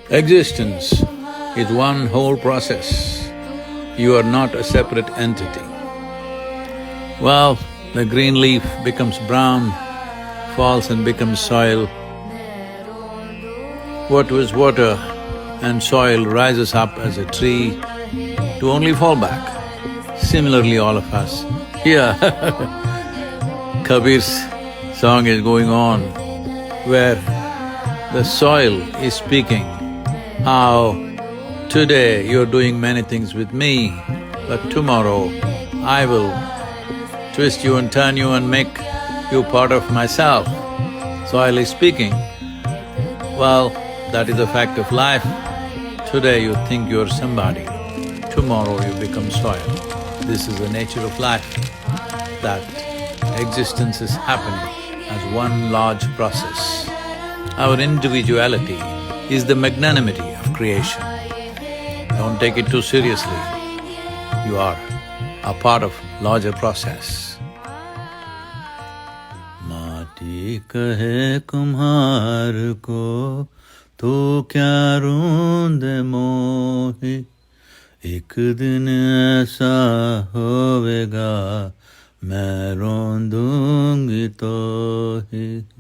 Existence is one whole process. You are not a separate entity. Well, the green leaf becomes brown, falls and becomes soil. What was water and soil rises up as a tree to only fall back. Similarly, all of us. Here, Kabir's song is going on, where the soil is speaking how today you're doing many things with me, but tomorrow I will twist you and turn you and make you part of myself. Soil is speaking. Well, that is a fact of life. Today you think you're somebody, tomorrow you become soil. This is the nature of life, that existence is happening as one large process. Our individuality is the magnanimity of creation. Don't take it too seriously. You are a part of larger process. माटी कहे कुम्हार को तो क्या रूंदे मोही, एक दिन ऐसा होवेगा मैं रोंदूंगी तो ही।